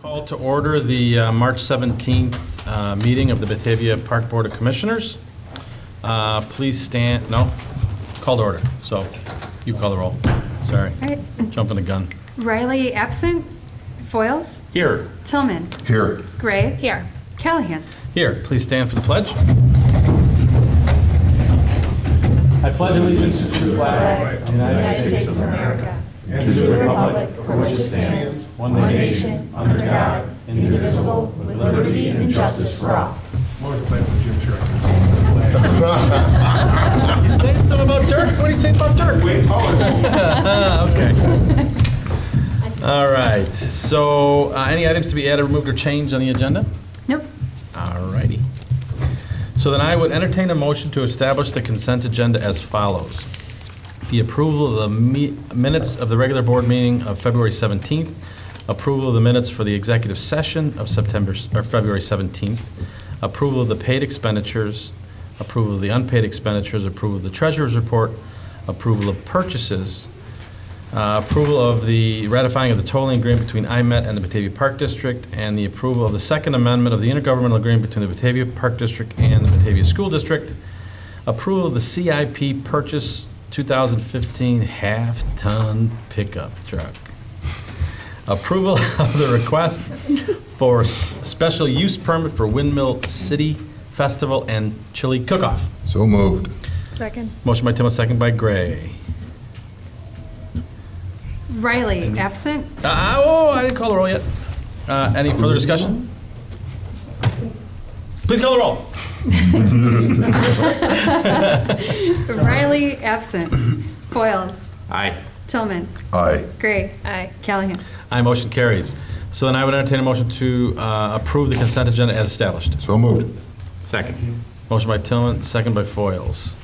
Call to order the March 17th meeting of the Batavia Park Board of Commissioners. Please stand, no, call to order. So you call the roll. Sorry, Right. jumping the gun. Riley absent. Foils. Here. Tillman. Here. Gray. Here. Callahan. Here, please stand for the pledge. I pledge allegiance to the flag of the United States of America, and to the republic for which it stands, one nation, under God, indivisible, with liberty and justice for all. You saying something about Dirk? What do you say about Dirk? Way taller. Okay. All right, so any items to be added, removed, or changed on the agenda? Nope. All righty. So then I would entertain a motion to establish the consent agenda as follows. The approval of the minutes of the regular board meeting of February 17th, approval of the minutes for the executive session of February 17th, approval of the paid expenditures, approval of the unpaid expenditures, approval of the treasurer's report, approval of purchases, approval of the ratifying of the tolling agreement between IMET and the Batavia Park District, and the approval of the second amendment of the intergovernmental agreement between the Batavia Park District and the Batavia School District, approval of the CIP purchase 2015 half-ton pickup truck, approval of the request for special use permit for Windmill City Festival and Chili Cook-Off. So moved. Second. Motion by Timmel, second by Gray. Riley absent. I didn't call the roll yet. Any further discussion? Please call the roll. Riley absent. Foils. Aye. Tillman. Aye. Gray. Aye. Callahan. Aye, motion carries. So then I would entertain a motion to approve the consent agenda as established. So moved. Second. Motion by Tillman, second by Foils.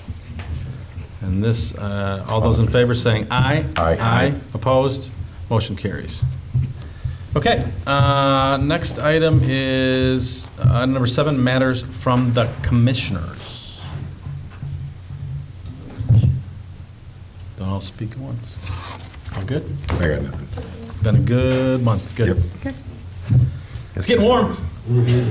And this, all those in favor saying aye? Aye. Aye. Opposed? Motion carries. Okay, next item is number 7, matters from the commissioners. Don't all speak at once. All good? I got nothing. Been a good month. Good. Yep. Good. It's getting warm.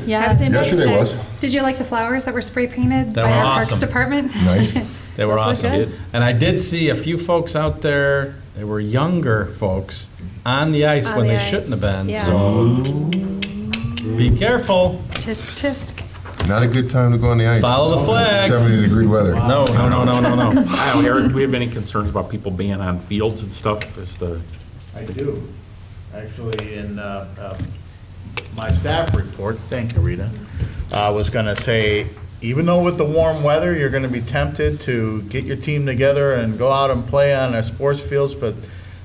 Yes. Yesterday was. Did you like the flowers that were spray painted That by were our Parks awesome. Department? Nice. They were Those look awesome. good. And I did see a few folks out there, they were younger folks, on the ice On when the they ice, shouldn't have been. yeah. So be careful. Tisk tisk. Not a good time to go on the ice. Follow the flag. 70-degree weather. No. I don't know, Eric, do we have any concerns about people being on fields and stuff? I do. Actually, in my staff report, thank you, Rita, I was going to say, even though with the warm weather, you're going to be tempted to get your team together and go out and play on our sports fields, but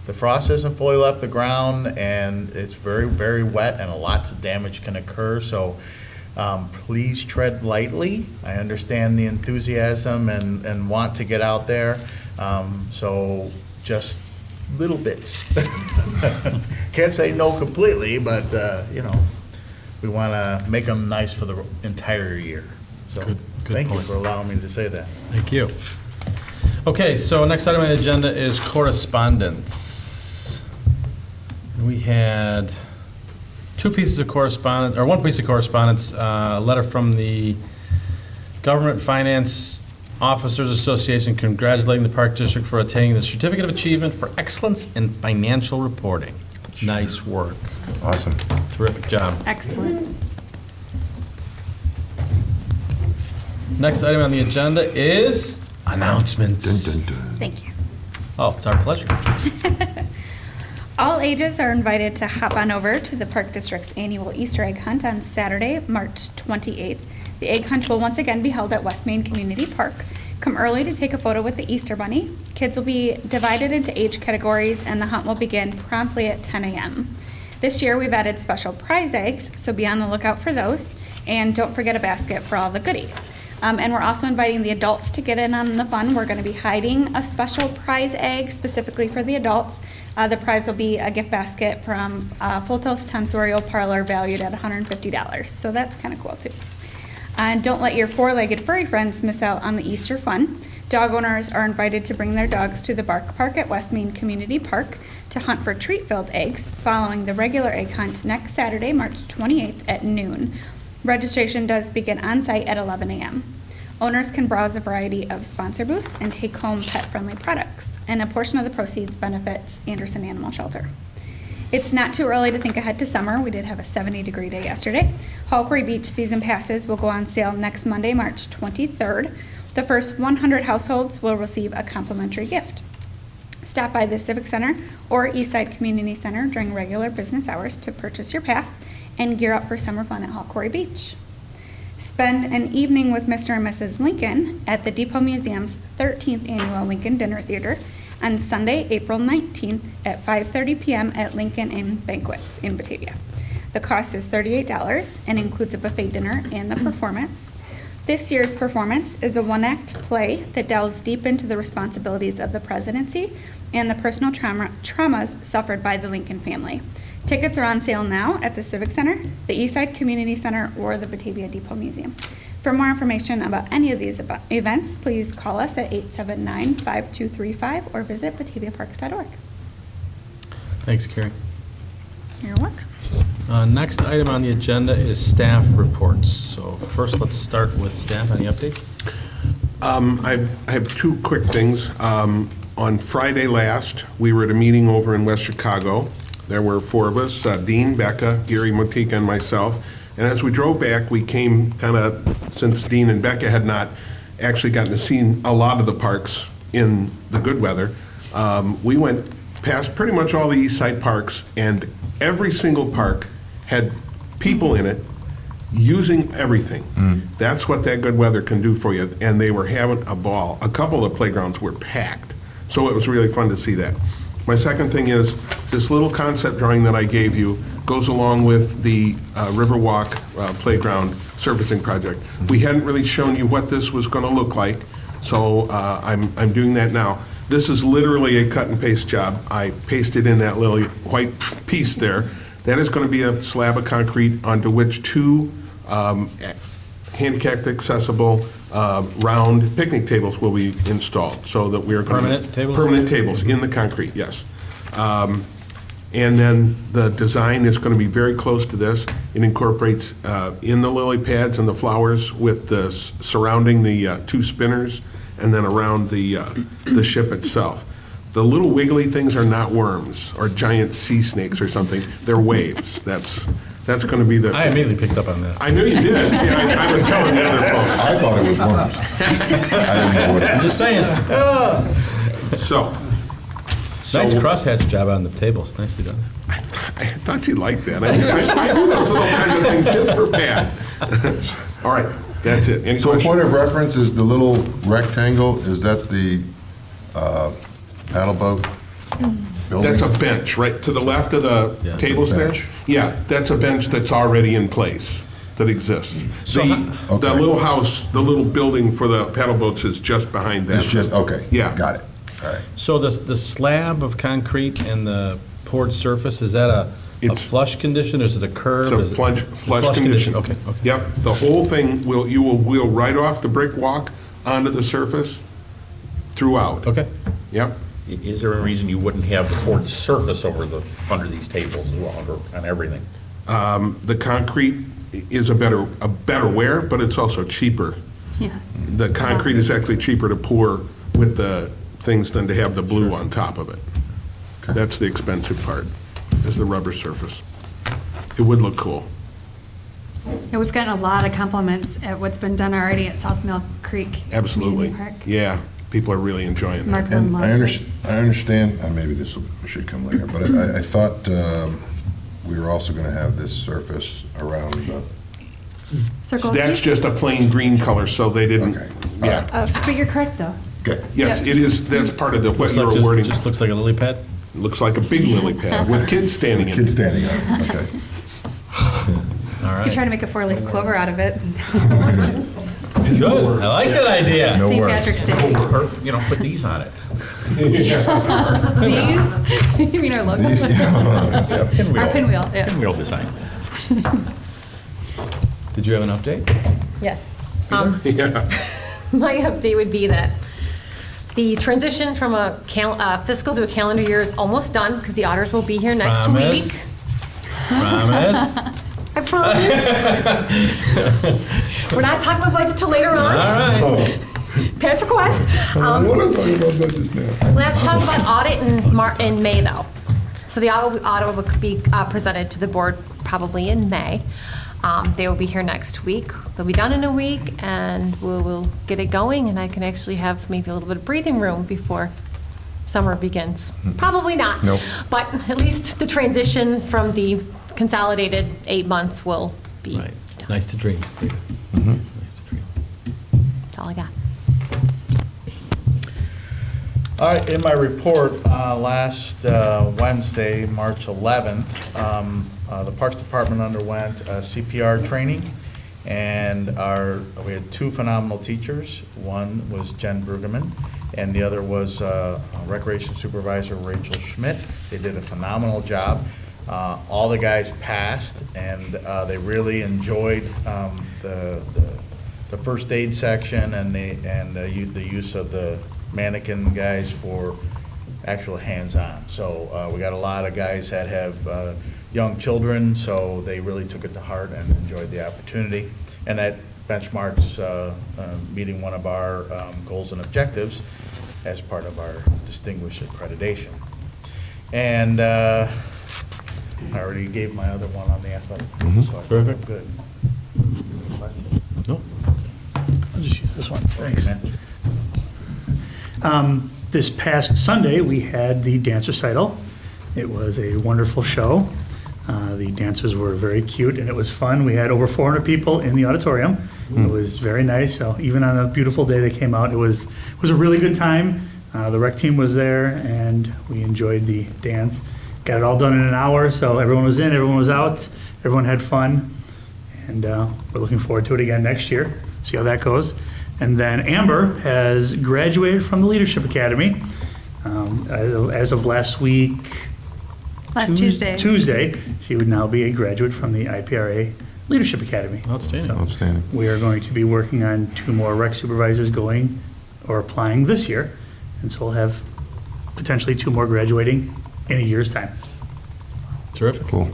the frost hasn't fully left the ground, and it's very, very wet, and lots of damage can occur. So please tread lightly. I understand the enthusiasm and want to get out there. So just little bits. Can't say no completely, but, we want to make them nice for the entire year. So Good thank you point. for allowing me to say that. Thank you. Okay, so next item on the agenda is correspondence. We had two pieces of correspondence, or one piece of correspondence, a letter from the Government Finance Officers Association congratulating the Park District for attaining the Certificate of Achievement for Excellence in Financial Reporting. Nice work. Awesome. Terrific job. Excellent. Next item on the agenda is announcements. Dun, dun, dun. Thank you. Oh, it's our pleasure. All ages are invited to hop on over to the Park District's annual Easter egg hunt on Saturday, March 28th. The egg hunt will once again be held at West Main Community Park. Come early to take a photo with the Easter Bunny. Kids will be divided into age categories, and the hunt will begin promptly at 10 a.m. This year, we've added special prize eggs, so be on the lookout for those. And don't forget a basket for all the goodies. And we're also inviting the adults to get in on the fun. We're going to be hiding a special prize egg specifically for the adults. The prize will be a gift basket from Full Toast Tonsorial Parlor valued at $150. So that's kind of cool too. And don't let your four-legged furry friends miss out on the Easter fun. Dog owners are invited to bring their dogs to the Bark Park at West Main Community Park. to hunt for treat-filled eggs following the regular egg hunt next Saturday, March 28th at noon. Registration does begin on-site at 11 a.m. Owners can browse a variety of sponsor booths and take home pet-friendly products, and a portion of the proceeds benefits Anderson Animal Shelter. It's not too early to think ahead to summer. We did have a 70-degree day yesterday. Hall Quarry Beach season passes will go on sale next Monday, March 23rd. The first 100 households will receive a complimentary gift. Stop by the Civic Center or Eastside Community Center during regular business hours to purchase your pass and gear up for summer fun at Hall Quarry Beach. Spend an evening with Mr. and Mrs. Lincoln at the Depot Museum's 13th Annual Lincoln Dinner Theater on Sunday, April 19th at 5:30 p.m. at Lincoln Inn Banquets in Batavia. The cost is $38 and includes a buffet dinner and the performance. This year's performance is a one-act play that delves deep into the responsibilities of the presidency and the personal traumas suffered by the Lincoln family. Tickets are on sale now at the Civic Center, the Eastside Community Center, or the Batavia Depot Museum. For more information about any of these events, please call us at 879-5235 or visit bataviaparks.org. Thanks, Carrie. You're welcome. Next item on the agenda is staff reports. So first, let's start with staff. Any updates? I have two quick things. On Friday last, we were at a meeting over in West Chicago. There were four of us, Dean, Becca, Gary Motika, and myself. And as we drove back, we came kind of, since Dean and Becca had not actually gotten to see a lot of the parks in the good weather, we went past pretty much all the east side parks, and every single park had people in it using everything. That's what that good weather can do for you, and they were having a ball. A couple of the playgrounds were packed, so it was really fun to see that. My second thing is, this little concept drawing that I gave you goes along with the Riverwalk Playground surfacing project. We hadn't really shown you what this was going to look like, so I'm doing that now. This is literally a cut and paste job. I pasted in that little white piece there. That is going to be a slab of concrete onto which two handicapped accessible round picnic tables will be installed, so that we're going to... Permanent tables? Permanent tables in the concrete, yes. And then the design is going to be very close to this. It incorporates in the lily pads and the flowers with the surrounding the two spinners, and then around the ship itself. The little wiggly things are not worms or giant sea snakes or something. They're waves. That's going to be the... I immediately picked up on that. I knew you did. See, I was telling the other folks. I thought it was worms. I didn't know what it I'm just saying. So Nice crosshatch job on the tables. Nicely done. I thought you liked that. I do those little kinds of things just for Pat. All right, that's it. Any So questions? point of reference is the little rectangle, is that the paddle boat building? That's a bench, right to the left of the Yeah. tables there? Bench. Yeah, that's a bench that's already in place, that exists. So The Okay. little house, the little building for the paddle boats is just behind that. It's just, okay. Yeah. Got it. All right. So the slab of concrete and the poured surface, is that a It's- flush condition, or is it a curve? So Is it- flush condition. Okay, okay. Yep, the whole thing, you will wheel right off the brick walk onto the surface throughout. Okay. Yep. Is there a reason you wouldn't have the poured surface under these tables on everything? The concrete is a better wear, but it's also cheaper. Yeah. The concrete is actually cheaper to pour with the things than to have the blue on top of it. That's the expensive part, is the rubber surface. It would look cool. Yeah, we've gotten a lot of compliments at what's been done already at South Mill Creek Absolutely. Community Park. Yeah, people are really enjoying that. Mark And I loves it. understand, maybe this should come later, but I thought we were also going to have this surface around the, Circle That's piece? just a plain green color, so they didn't, Okay. yeah. But you're correct, though. okay. Yes, Yeah. it is, that's part of the, what Looks like you're wording. just looks like a lily pad? Looks like a big lily pad with kids standing in Kid it. standing on it, okay. All You right. could try to make a four-leaf clover out of it. Good. I like that idea. No St. worries. Patrick's Day. Or, put these on it. These? You mean our logo? These, yeah. Pinwheel. Our pinwheel, yeah. Pinwheel design. Did you have an update? Yes. Yeah. My update would be that The transition from a fiscal to a calendar year is almost done because the auditors will be here next week. Promise? I promise. We're not talking about budget till later All on. right. Pat's request. We're not talking about budgets now. We'll have to talk about audit in May, though. So the audit will be presented to the board probably in May. They will be here next week. They'll be done in a week, and we'll get it going, and I can actually have maybe a little bit of breathing room before summer begins. Probably not. Nope. But at least the transition from the consolidated 8 months will be Right. done. Nice to dream. It's nice to dream. That's all I got. All right, in my report, last Wednesday, March 11th, the Parks Department underwent CPR training, and we had 2 phenomenal teachers. One was Jen Brueggemann, and the other was Recreation Supervisor Rachel Schmidt. They did a phenomenal job. All the guys passed, and they really enjoyed the first aid section and the use of the mannequin guys for actual hands-on. So we got a lot of guys that have young children, so they really took it to heart and enjoyed the opportunity. And that benchmarks meeting one of our goals and objectives as part of our distinguished accreditation. And I already gave my other one on the athletic. So I think I'm Terrific. good. No? I'll just use this one. Thanks. man. This past Sunday, we had the dance recital. It was a wonderful show. The dancers were very cute, and it was fun. We had over 400 people in the auditorium. It was very nice. So even on a beautiful day, they came out. It was a really good time. The rec team was there, and we enjoyed the dance. Got it all done in an hour, so everyone was in, everyone was out, everyone had fun, and we're looking forward to it again next year. See how that goes. And then Amber has graduated from the Leadership Academy as of last week. Tuesday, she would now be a graduate from the IPRA Leadership Academy. Outstanding. So Outstanding. we are going to be working on 2 more rec supervisors going or applying this year. And so we'll have potentially 2 more graduating in a year's time. Terrific. Cool.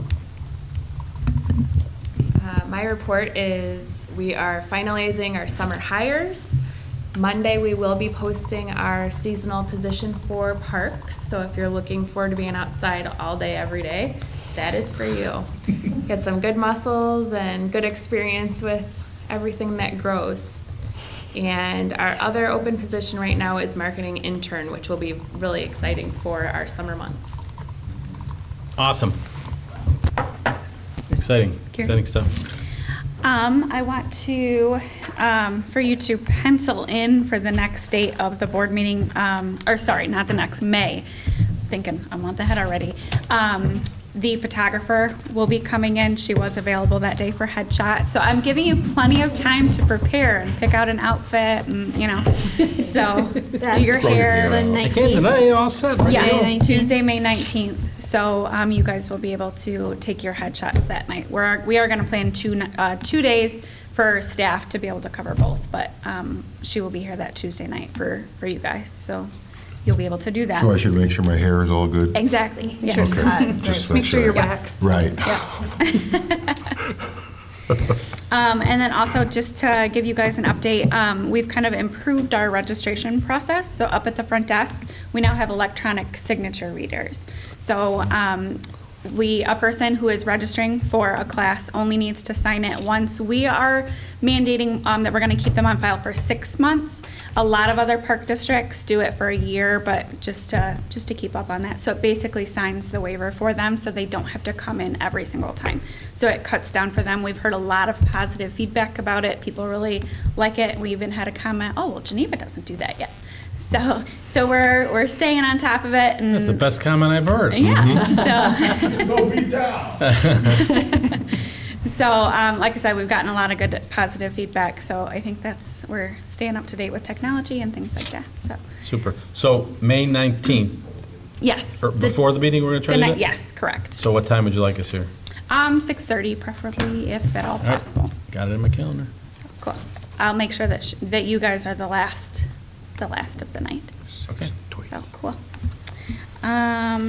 My report is we are finalizing our summer hires. Monday, we will be posting our seasonal position for parks. So if you're looking forward to being outside all day, every day, that is for you. Get some good muscles and good experience with everything that grows. And our other open position right now is marketing intern, which will be really exciting for our summer months. Awesome. Exciting. Exciting stuff. I want to, for you to pencil in for the next date of the board meeting, or sorry, not the next, May. Thinking a month ahead already. The photographer will be coming in. She was available that day for headshot. So I'm giving you plenty of time to prepare and pick out an outfit and, so do your hair. I can't deny you're all set. Ready to go. Yes, Tuesday, May 19th. So you guys will be able to take your headshots that night. We are going to plan 2 days for staff to be able to cover both, but she will be here that Tuesday night for you guys. So you'll be able to do that. So I should make sure my hair is all good? Exactly. Make sure it's Yes. cut. Just Make sure you're Yeah. waxed. Right. And then also, just to give you guys an update, we've kind of improved our registration process. So up at the front desk, we now have electronic signature readers. So a person who is registering for a class only needs to sign it once. We are mandating that we're going to keep them on file for 6 months. A lot of other park districts do it for a year, but just to keep up on that. So it basically signs the waiver for them, so they don't have to come in every single time. So it cuts down for them. We've heard a lot of positive feedback about it. People really like it. We even had a comment, oh, well, Geneva doesn't do that yet. So we're staying on top of it. And That's the best comment I've heard. yeah. Go beat down. So, like I said, we've gotten a lot of good positive feedback. So I think we're staying up to date with technology and things like that. So Super. So May 19th, yes. or before the meeting, we're going to try to do it? Yes, correct. So what time would you like us here? 6:30 preferably, if at all All right. possible. Got it in my calendar. Cool. I'll make sure that you guys are the last of the night. Okay. So, cool. I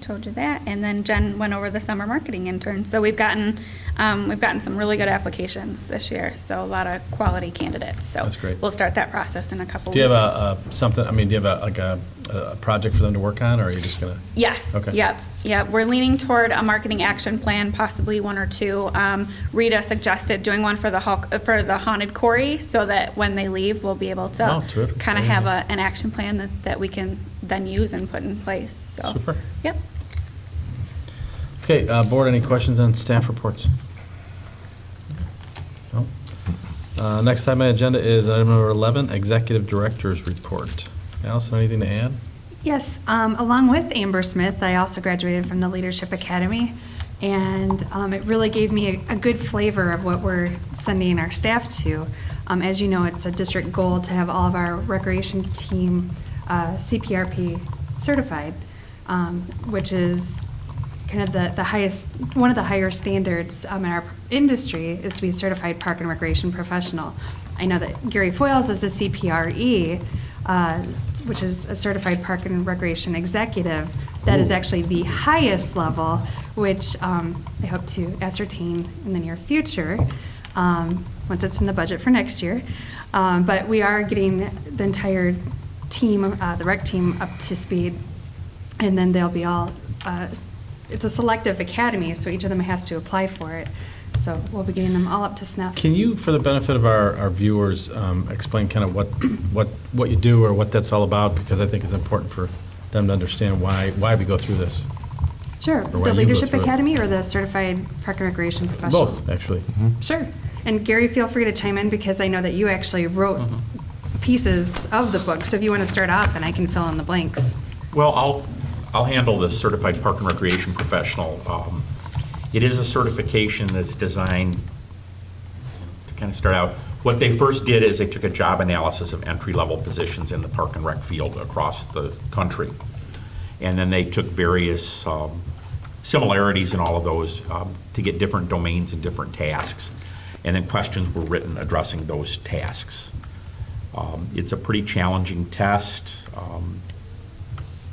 told you that, and then Jen went over the summer marketing intern. So we've gotten some really good applications this year, so a lot of quality candidates. So That's great. we'll start that process in a couple Do you weeks. have something, I mean, do you have a project for them to work on, or are you just gonna? Yes, Okay. yep. We're leaning toward a marketing action plan, possibly one or two. Rita suggested doing one for the Haunted Quarry, so that when they leave, we'll be able Oh, to terrific. kind of Yeah, have yeah. an action plan that we can then use and put in place, so. Super. Yep. Okay, board, any questions on staff reports? No? Next item on the agenda is item number 11, Executive Director's Report. Allison, anything to add? Yes, along with Amber Smith, I also graduated from the Leadership Academy, and it really gave me a good flavor of what we're sending our staff to. As you know, it's a district goal to have all of our recreation team CPRP certified, which is kind of the highest, one of the higher standards in our industry is to be certified park and recreation professional. I know that Gary Foyles is a CPRE, which is a certified park and recreation executive. That is actually the highest level, which I hope to ascertain in the near future, once it's in the budget for next year. But we are getting the entire team, the rec team, up to speed, and then they'll be all, it's a selective academy, so each of them has to apply for it. So we'll be getting them all up to snuff. Can you, for the benefit of our viewers, explain kind of what you do or what that's all about? Because I think it's important for them to understand why we go through this. Sure. Or why The you go Leadership through it. Academy or the Certified Park and Recreation Professional? Both, actually. Sure. And Gary, feel free to chime in because I know that you actually wrote pieces of the book. So if you want to start off, and I can fill in the blanks. Well, I'll handle the Certified Park and Recreation Professional. It is a certification that's designed to kind of start out. What they first did is they took a job analysis of entry-level positions in the park and rec field across the country. And then they took various similarities in all of those to get different domains and different tasks. And then questions were written addressing those tasks. It's a pretty challenging test.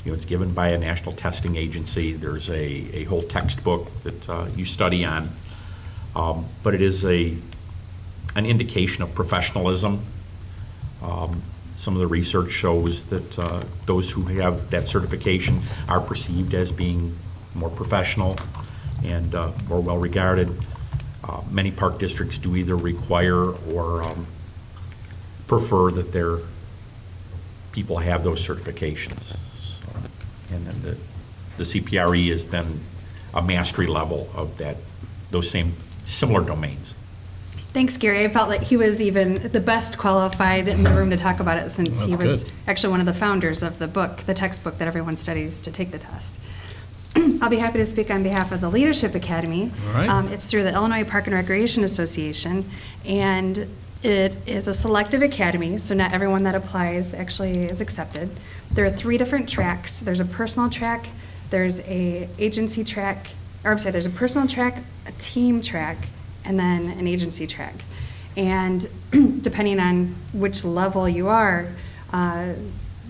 It's given by a national testing agency. There's a whole textbook that you study on. But it is an indication of professionalism. Some of the research shows that those who have that certification are perceived as being more professional and more well-regarded. Many park districts do either require or prefer that their people have those certifications. And then the CPRE is then a mastery level of those same similar domains. Thanks, Gary. I felt like he was even the best qualified in the room to talk about it since he That's was good. actually one of the founders of the book, the textbook that everyone studies to take the test. I'll be happy to speak on behalf of the Leadership Academy. All right. It's through the Illinois Park and Recreation Association, and it is a selective academy, so not everyone that applies actually is accepted. There are 3 different tracks. There's a personal track, there's a agency track, or I'm sorry, there's a personal track, a team track, and then an agency track. And depending on which level you are,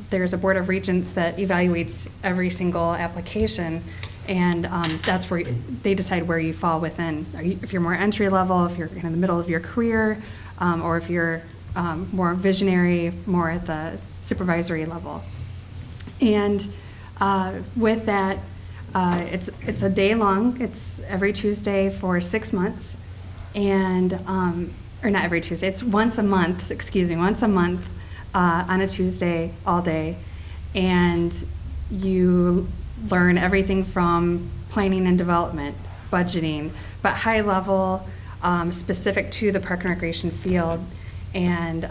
there's a board of regents that evaluates every single application, and that's where they decide where you fall within. If you're more entry level, if you're in the middle of your career, or if you're more visionary, more at the supervisory level. And with that, it's a day long. It's every Tuesday for 6 months, and or not every Tuesday. It's once a month. Once a month on a Tuesday all day, and you learn everything from planning and development, budgeting, but high level, specific to the park and recreation field, and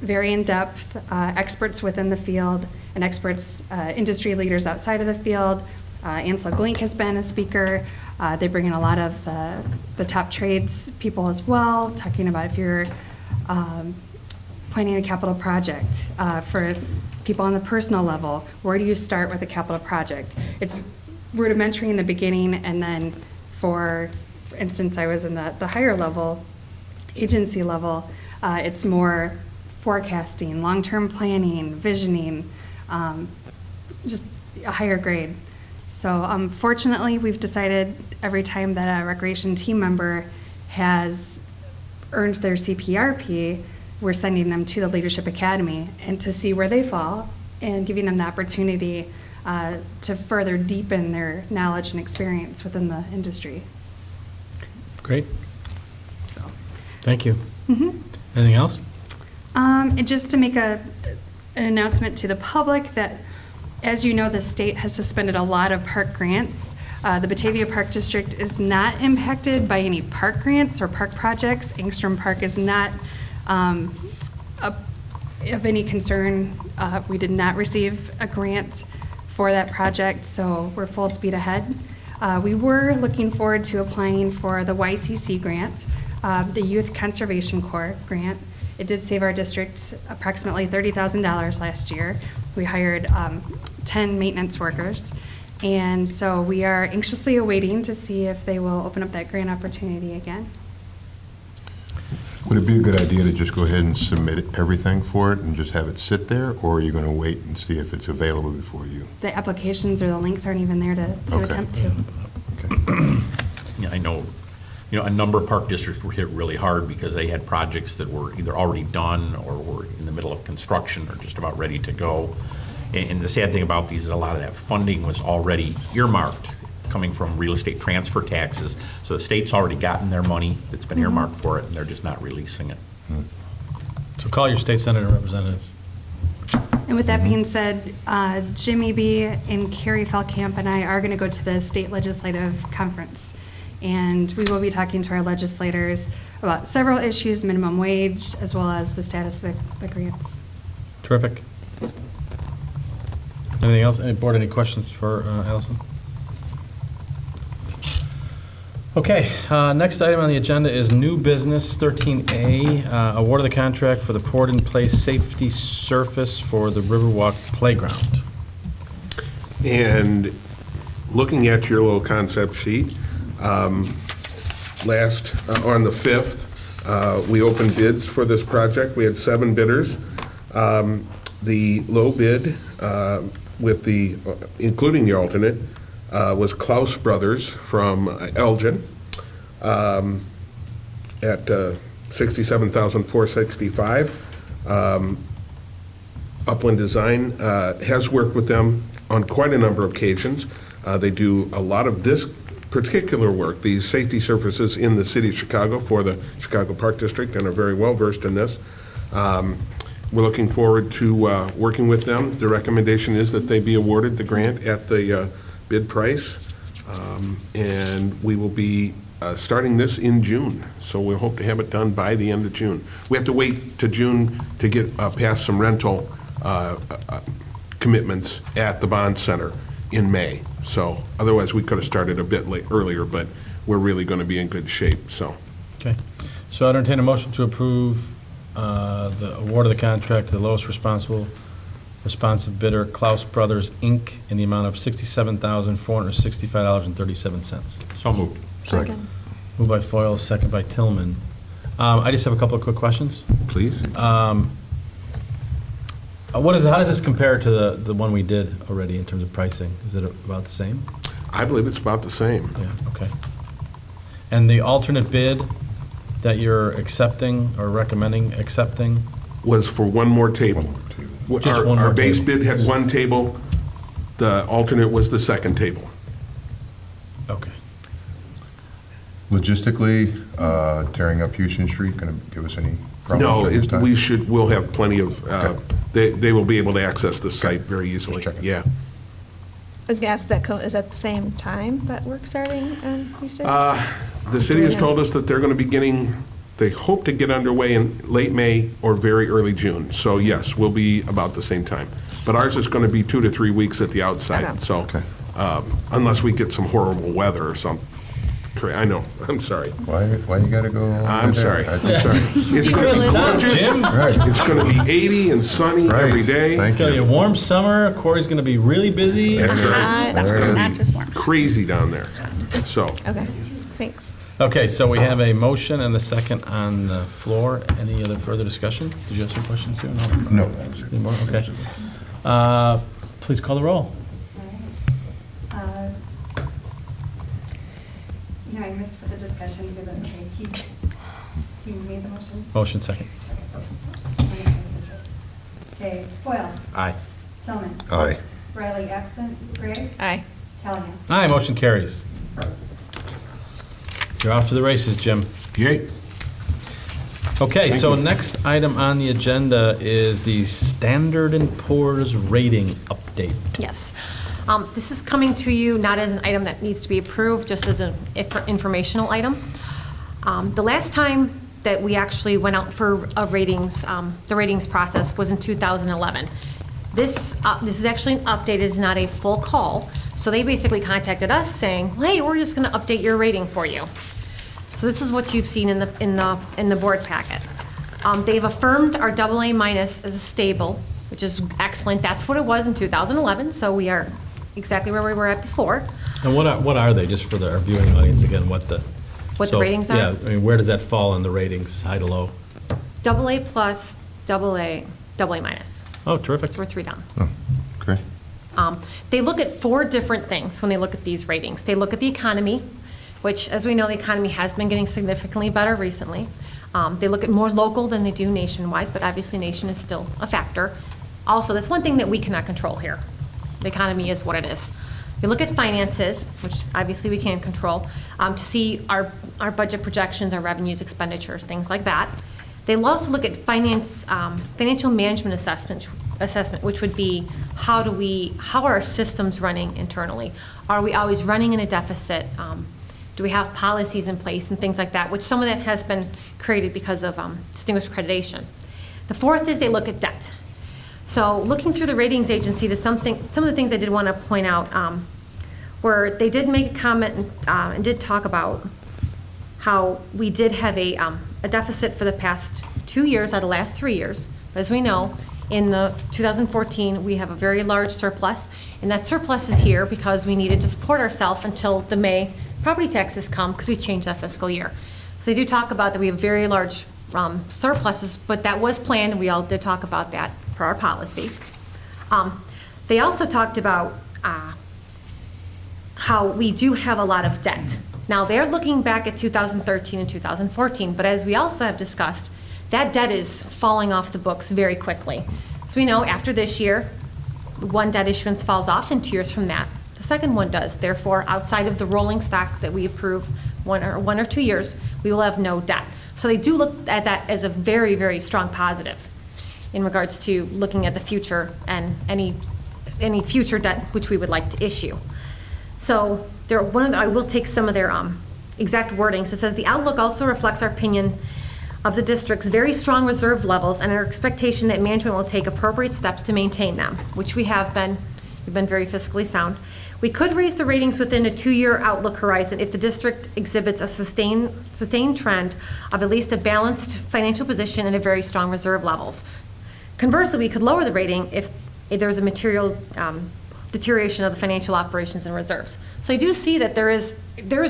very in-depth experts within the field and experts, industry leaders outside of the field. Ansel Glink has been a speaker. They bring in a lot of the top trades people as well, talking about if you're planning a capital project. For people on the personal level, where do you start with a capital project? It's rudimentary in the beginning, and then for instance, I was in the higher level, agency level, it's more forecasting, long-term planning, visioning, just a higher grade. So fortunately, we've decided every time that a recreation team member has earned their CPRP, we're sending them to the Leadership Academy and to see where they fall and giving them the opportunity to further deepen their knowledge and experience within the industry. Great. So, Thank you. mhm. Anything else? And just to make an announcement to the public that, as you know, the state has suspended a lot of park grants. The Batavia Park District is not impacted by any park grants or park projects. Engstrom Park is not of any concern. We did not receive a grant for that project, so we're full speed ahead. We were looking forward to applying for the YCC grant, the Youth Conservation Corps grant. It did save our district approximately $30,000 last year. We hired 10 maintenance workers. And so we are anxiously awaiting to see if they will open up that grant opportunity again. Would it be a good idea to just go ahead and submit everything for it and just have it sit there, or are you going to wait and see if it's available before you? The applications or the links aren't even there to Okay. attempt to. Yeah, I know, a number of park districts were hit really hard because they had projects that were either already done or were in the middle of construction or just about ready to go. And the sad thing about these is a lot of that funding was already earmarked, coming from real estate transfer taxes. So the state's already gotten their money that's been earmarked for it, and they're just not releasing it. So call your state senator representatives. And with that being said, Jimmy B. and Carrie Feldkamp and I are going to go to the state legislative conference. And we will be talking to our legislators about several issues, minimum wage, as well as the status of the grants. Terrific. Anything else? Any board, any questions for Allison? Okay, next item on the agenda is new business 13A, award of the contract for the poured in place safety surface for the Riverwalk Playground. And looking at your little concept sheet, on the 5th, we opened bids for this project. We had 7 bidders. The low bid, including the alternate, was Klaus Brothers from Elgin at $67,465. Upland Design has worked with them on quite a number of occasions. They do a lot of this particular work, these safety surfaces in the city of Chicago for the Chicago Park District, and are very well versed in this. We're looking forward to working with them. The recommendation is that they be awarded the grant at the bid price, and we will be starting this in June, so we hope to have it done by the end of June. We have to wait to June to get past some rental commitments at the Bond Center in May, so otherwise we could have started a bit earlier, but we're really going to be in good shape, so. Okay, so I entertain a motion to approve the award of the contract to the lowest responsive bidder, Klaus Brothers, Inc., in the amount of $67,465.37. So moved. Second. Moved by Foyle, second by Tillman. I just have a couple of quick questions. Please. How does this compare to the one we did already in terms of pricing? Is it about the same? I believe it's about the same. Yeah, okay. And the alternate bid that you're accepting or recommending accepting? Was for one more table. One more table. Just one Our more base table. bid had one table, the alternate was the second table. Okay. Logistically, tearing up Houston Street, going to give us any problems No, during this time? we'll have plenty of, they will be able to access the site very easily, Just checking. yeah. I was going to ask, is that the same time that work's starting on Houston? The city has told us that they're going to be they hope to get underway in late May or very early June. So yes, we'll be about the same time. But ours is going to be 2 to 3 weeks at the outside, Okay. so, Okay. unless we get some horrible weather or something. I know, I'm sorry. Why you got to go? over I'm there? sorry, I- I'm sorry. It's going to be gorgeous. Right. It's going to be 80 and sunny every Right. day. Thank It's going to be a you. warm summer. Corey's going to be really busy. There it is. Hot There it summer, is. not just warm. Crazy down there, so. Okay, thanks. Okay, so we have a motion and a second on the floor. Any other further discussion? Did you have some questions too? No, that was it. Any more? Okay. Please call the roll. You know, I missed for the discussion, but okay, he made the motion? Motion second. Okay, Foils, Aye. Tillman, Aye. Riley absent, Gregg, Aye. Callahan. Aye, motion carries. You're off to the races, Jim. Yay. Okay, Thank so you. next item on the agenda is the Standard & Poor's rating update. Yes. This is coming to you not as an item that needs to be approved, just as an informational item. The last time that we actually went out for a ratings, the ratings process was in 2011. This is actually an update, it's not a full call. So they basically contacted us saying, hey, we're just gonna update your rating for you. So this is what you've seen in the board packet. They've affirmed our AA- as a stable, which is excellent. That's what it was in 2011, so we are exactly where we were at before. And what are they, just for our viewing audience again, what the ratings are? Yeah, I mean, where does that fall in the ratings, high to low? AA+, AA, AA-. Oh, terrific. So we're 3 down. Oh, okay. They look at 4 different things when they look at these ratings. They look at the economy, which, as we know, the economy has been getting significantly better recently. They look at more local than they do nationwide, but obviously nation is still a factor. Also, that's one thing that we cannot control here. The economy is what it is. They look at finances, which obviously we can't control, to see our budget projections, our revenues, expenditures, things like that. They'll also look at financial management assessment, which would be how are our systems running internally? Are we always running in a deficit? Do we have policies in place and things like that, which some of that has been created because of distinguished accreditation. The 4th is they look at debt. So looking through the ratings agency, some of the things I did want to point out were they did make a comment and did talk about how we did have a deficit for the past 2 years out of the last 3 years. As we know, in the 2014, we have a very large surplus, and that surplus is here because we needed to support ourselves until the May property taxes come because we changed that fiscal year. So they do talk about that we have very large surpluses, but that was planned, and we all did talk about that for our policy. They also talked about how we do have a lot of debt. Now, they're looking back at 2013 and 2014, but as we also have discussed, that debt is falling off the books very quickly. So we know after this year, one debt issuance falls off, and 2 years from that, the second one does. Therefore, outside of the rolling stock that we approve 1 or 2 years, we will have no debt. So they do look at that as a very, very strong positive in regards to looking at the future and any future debt which we would like to issue. So I will take some of their exact wordings. It says, the outlook also reflects our opinion of the district's very strong reserve levels and our expectation that management will take appropriate steps to maintain them, which we have been. We've been very fiscally sound. We could raise the ratings within a 2-year outlook horizon if the district exhibits a sustained trend of at least a balanced financial position and a very strong reserve levels. Conversely, we could lower the rating if there's a material deterioration of the financial operations and reserves. So I do see that there is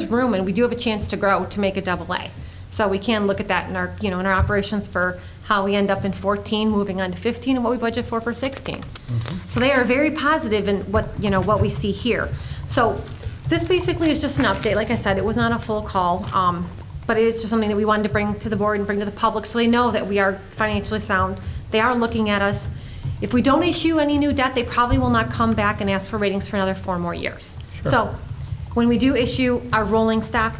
room, and we do have a chance to grow to make a AA. So we can look at that in our, in our operations for how we end up in 14, moving on to 15, and what we budget for 16. So they are very positive in what we see here. So this basically is just an update. Like I said, it was not a full call, but it is just something that we wanted to bring to the board and bring to the public so they know that we are financially sound. They are looking at us. If we don't issue any new debt, they probably will not come back and ask for ratings for another 4 more years. Sure. So when we do issue our rolling stock,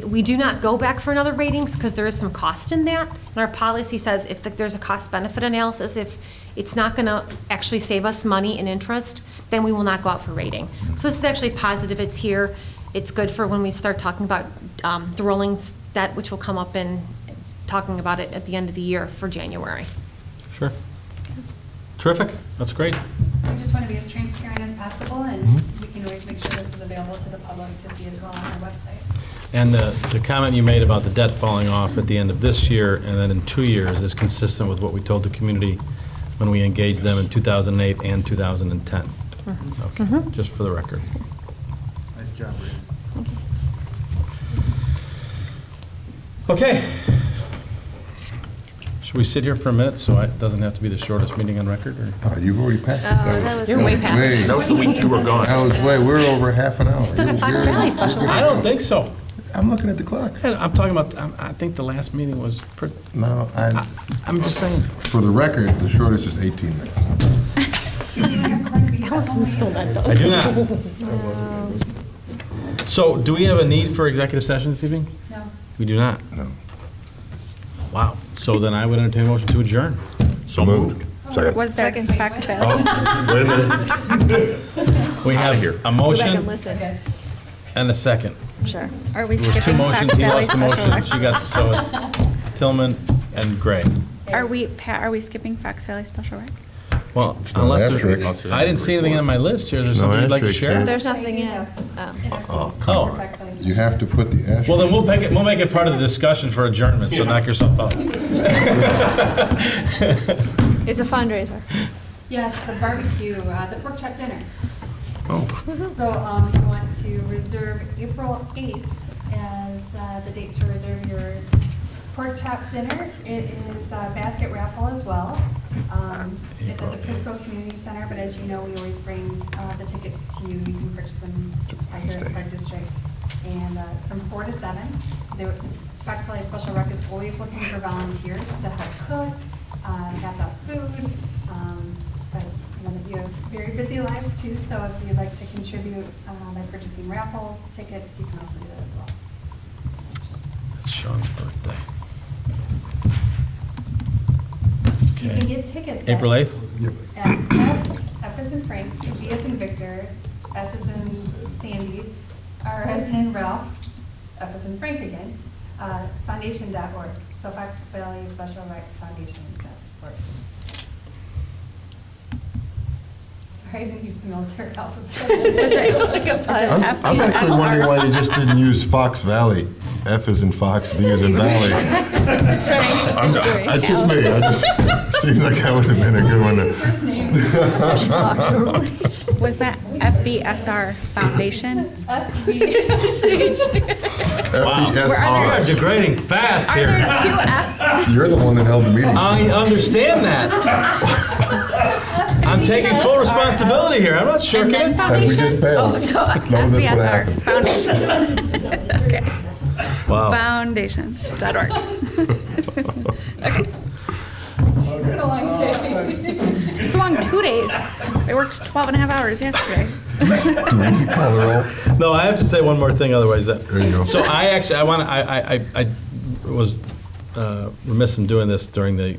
we do not go back for another ratings because there is some cost in that. And our policy says if there's a cost-benefit analysis, if it's not going to actually save us money in interest, then we will not go out for rating. So this is actually positive. It's here. It's good for when we start talking about the rolling debt, which will come up in talking about it at the end of the year for January. Sure. Terrific. That's great. We just want to be as transparent as possible, and we can always make sure this is available to the public to see as well on our website. And the comment you made about the debt falling off at the end of this year and then in 2 years is consistent with what we told the community when we engaged them in 2008 and 2010. Okay, just for the record. Nice job, Rita. Okay. Should we sit here for a minute so it doesn't have to be the shortest meeting on record? Or? You've already passed. That was. You're way past. That was the week you were gone. We're over half an hour. Still got Fox Valley special. I don't think so. I'm looking at the clock. I'm talking about, I think the last meeting was, No, I'm just saying. for the record, the shortest is 18 minutes. Allison's still not done. I do not. So, do we have a need for executive session this evening? No. We do not. No. Wow. So then I would entertain a motion to adjourn. So moved. Second. Was there Second. Fox Valley? Wait a minute. We have here. a Go back and motion listen. and a second. Sure. Are we There was two skipping Fox motions. He Valley lost the special motion. rec? She got, so it's Tillman and Gray. Are we, Pat, are we skipping Fox Valley special rec? Well, no unless asterisk. there's, I didn't see anything on my list here. Is there something you'd like to asterisk, share? yeah. There's nothing in. Oh, come Oh. on. You have to put the asterisk. Well, then we'll make it part of the discussion for adjournment, so knock yourself out. It's a fundraiser. Yes, the barbecue, the pork chop dinner. Oh, So you want to reserve April 8th as the date to reserve your pork chop dinner. It is a basket raffle as well. It's at the Prisco Community Center, but as you know, we always bring the tickets to you. You can purchase them right here at the Park District. And it's from 4 to 7. The Fox Valley Special Rec is always looking for volunteers to help cook, pass out food. But you know, you have very busy lives too, so if you'd like to contribute by purchasing raffle tickets, you can also do that as well. It's Sean's birthday. You Okay. can get tickets. April at 8th? F as in Frank, V as in Victor, S as in Sandy, R as in Ralph, F as in Frank again, foundation.org. So Fox Valley Special Rec Foundation.org. Sorry, I didn't use the military alphabet. I'm actually wondering why you just didn't use Fox Valley. F is in Fox, V is in Valley. It's just me. I just seemed like that would have been a good one. First name. Was that FBSR Foundation? Wow. You are FBSR. degrading fast Are there here. two Fs? You're the one that held the meeting. I understand that. I'm taking full responsibility here. I'm not And then shirking it. Had we just foundation? Oh, bailed, so none of this would have FBSR happened. Foundation. Okay. Wow. Foundation.org. It's been a long day. It's a long 2 days. I worked 12 and a half hours yesterday. Do we need to call the roll? No, I have to say one more thing, otherwise that. There you go. So I actually, I was remiss in doing this during the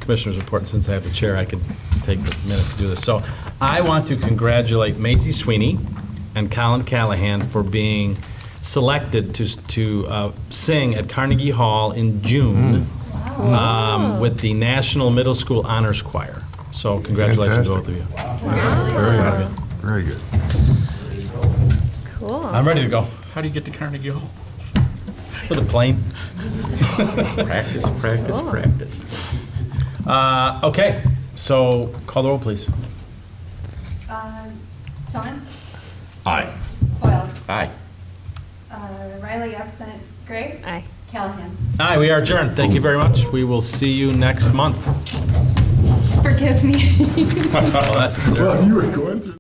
commissioner's report, and since I have the chair, I could take a minute to do this. So I want to congratulate Maisie Sweeney and Colin Callahan for being selected to sing at Carnegie Hall in June with the National Middle School Honors Choir. So congratulations to both of you. Very good. Very good. Cool. I'm ready to go. How do you get to Carnegie Hall? With a plane? Practice, practice, practice. Okay, so call the roll, please. Tillman? Aye. Foils? Aye. Riley absent. Gray? Aye. Callahan? Aye, we are adjourned. Thank you very much. We will see you next month. Forgive me. Oh, that's hysterical. Well, you were going through.